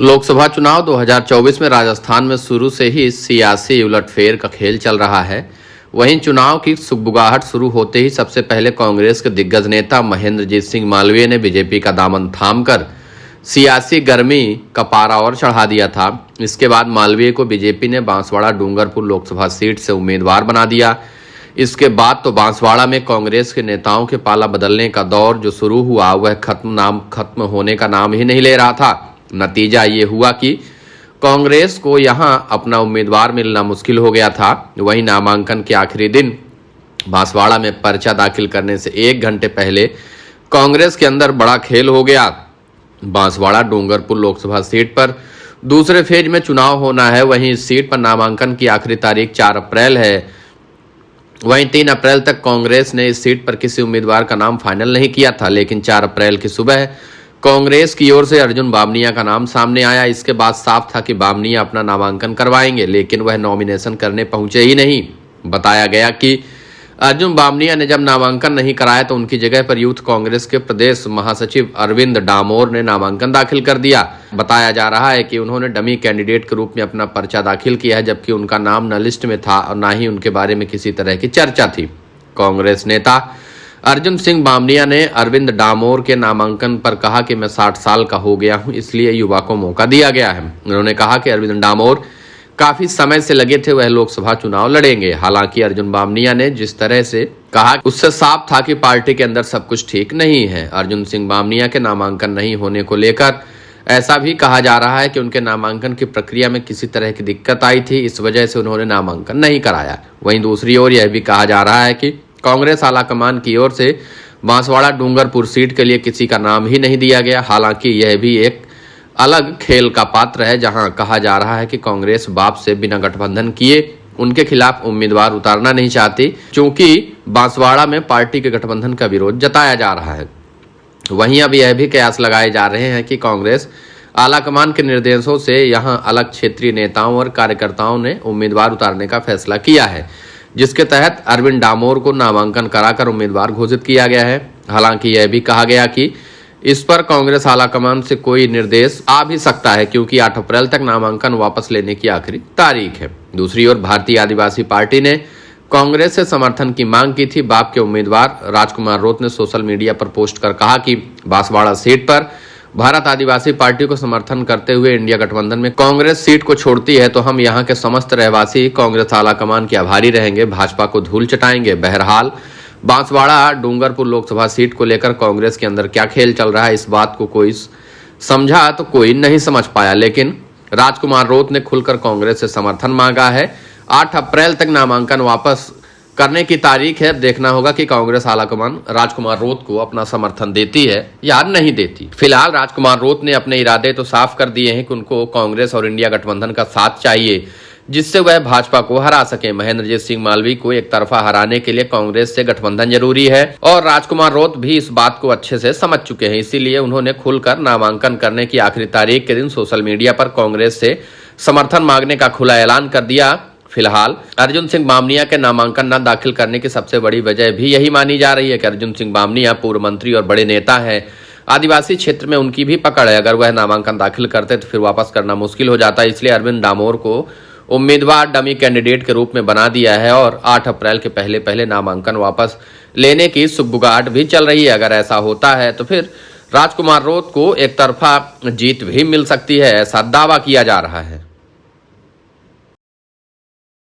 लोकसभा चुनाव 2024 में राजस्थान में शुरू से ही सियासी उलटफेर का खेल चल रहा है। वहीं चुनाव की सुगबुगाहट शुरू होते ही सबसे पहले कांग्रेस के दिग्गज नेता महेंद्रजीत सिंह मालवीय ने बीजेपी का दामन थामकर सियासी गर्मी का पारा और चढ़ा दिया था। इसके बाद मालवीय को बीजेपी ने बांसवाड़ा डूंगरपुर लोकसभा सीट से उम्मीदवार बना दिया। इसके बाद तो बांसवाड़ा में कांग्रेस के नेताओं के पाला बदलने का दौर जो शुरू हुआ वह खत्म होने का नाम ही नहीं ले रहा था। नतीजा ये हुआ कि कांग्रेस को यहां अपना उम्मीदवार मिलना मुश्किल हो गया था। वहीं नामांकन के आखिरी दिन बांसवाड़ा में पर्चा दाखिल करने से 1 घंटे पहले कांग्रेस के अंदर बड़ा खेल हो गया। बांसवाड़ा डूंगरपुर लोकसभा सीट पर दूसरे फेज में चुनाव होना है। वहीं इस सीट पर नामांकन की आखिरी तारीख 4 अप्रैल है। वहीं 3 अप्रैल तक कांग्रेस ने इस सीट पर किसी उम्मीदवार का नाम फाइनल नहीं किया था, लेकिन 4 अप्रैल की सुबह कांग्रेस की ओर से अर्जुन बामनिया का नाम सामने आया। इसके बाद साफ था कि बामनिया अपना नामांकन करवाएंगे, लेकिन वह नॉमिनेशन करने पहुंचे ही नहीं। बताया गया कि अर्जुन बामनिया ने जब नामांकन नहीं कराया तो उनकी जगह पर यूथ कांग्रेस के प्रदेश महासचिव अरविंद डामोर ने नामांकन दाखिल कर दिया। बताया जा रहा है कि उन्होंने डमी कैंडिडेट के रूप में अपना पर्चा दाखिल किया है, जबकि उनका नाम न लिस्ट में था और न ही उनके बारे में किसी तरह की चर्चा थी। कांग्रेस नेता अर्जुन सिंह बामनिया ने अरविंद डामोर के नामांकन पर कहा कि मैं 60 साल का हो गया हूं, इसलिए युवा को मौका दिया गया है। उन्होंने कहा कि अरविंद डामोर काफी समय से लगे थे, वह लोकसभा चुनाव लड़ेंगे। हालांकि अर्जुन बामनिया ने जिस तरह से कहा उससे साफ था कि पार्टी के अंदर सब कुछ ठीक नहीं है। अर्जुन सिंह बामनिया के नामांकन नहीं होने को लेकर ऐसा भी कहा जा रहा है कि उनके नामांकन की प्रक्रिया में किसी तरह की दिक्कत आई थी, इस वजह से उन्होंने नामांकन नहीं कराया। वहीं दूसरी ओर यह भी कहा जा रहा है कि कांग्रेस आलाकमान की ओर से बांसवाड़ा डूंगरपुर सीट के लिए किसी का नाम ही नहीं दिया गया। हालांकि यह भी एक अलग खेल का पात्र है, जहां कहा जा रहा है कि कांग्रेस बाप से बिना गठबंधन किए उनके खिलाफ उम्मीदवार उतारना नहीं चाहती, क्योंकि बांसवाड़ा में पार्टी के गठबंधन का विरोध जताया जा रहा है। वहीं अब यह भी कयास लगाए जा रहे हैं कि कांग्रेस आलाकमान के निर्देशों से यहां अलग क्षेत्रीय नेताओं और कार्यकर्ताओं ने उम्मीदवार उतारने का फैसला किया है, जिसके तहत अरविंद डामोर को नामांकन कराकर उम्मीदवार घोषित किया गया है। हालांकि यह भी कहा गया कि इस पर कांग्रेस आलाकमान से कोई निर्देश आ भी सकता है, क्योंकि 8 अप्रैल तक नामांकन वापस लेने की आखिरी तारीख है। दूसरी ओर भारतीय आदिवासी पार्टी ने कांग्रेस से समर्थन की मांग की थी। बाप के उम्मीदवार राजकुमार रोत ने सोशल मीडिया पर पोस्ट कर कहा कि बांसवाड़ा सीट पर भारत आदिवासी पार्टी को समर्थन करते हुए इंडिया गठबंधन में कांग्रेस सीट को छोड़ती है तो हम यहाँ के समस्त रहवासी कांग्रेस आलाकमान के आभारी रहेंगे, भाजपा को धूल चटाएंगे। बहरहाल बांसवाड़ा डूंगरपुर लोकसभा सीट को लेकर कांग्रेस के अंदर क्या खेल चल रहा है, इस बात को कोई समझा तो कोई नहीं समझ पाया, लेकिन राजकुमार रोत ने खुलकर कांग्रेस से समर्थन मांगा है। 8 अप्रैल तक नामांकन वापस करने की तारीख है। देखना होगा कि कांग्रेस आलाकमान राजकुमार रोत को अपना समर्थन देती है या नहीं देती। फिलहाल राजकुमार रोत ने अपने इरादे तो साफ कर दिए हैं कि उनको कांग्रेस और इंडिया गठबंधन का साथ चाहिए, जिससे वह भाजपा को हरा सके। महेंद्रजीत सिंह मालवीय को एक तरफा हराने के लिए कांग्रेस से गठबंधन जरूरी है और राजकुमार रोत भी इस बात को अच्छे से समझ चुके हैं। इसीलिए उन्होंने खुलकर नामांकन करने की आखिरी तारीख के दिन सोशल मीडिया पर कांग्रेस से समर्थन मांगने का खुला ऐलान कर दिया। फिलहाल अर्जुन सिंह बामनिया के नामांकन न दाखिल करने की सबसे बड़ी वजह भी यही मानी जा रही है कि अर्जुन सिंह बामनिया पूर्व मंत्री और बड़े नेता है। आदिवासी क्षेत्र में उनकी भी पकड़ है। अगर वह नामांकन दाखिल करते तो फिर वापस करना मुश्किल हो जाता है। इसलिए अरविंद डामोर को उम्मीदवार डमी कैंडिडेट के रूप में बना दिया है और 8 अप्रैल के पहले नामांकन वापस लेने की सुगबुगाहट भी चल रही है। अगर ऐसा होता है तो फिर राजकुमार रोत को एक तरफा जीत भी मिल सकती है, ऐसा दावा किया जा रहा है।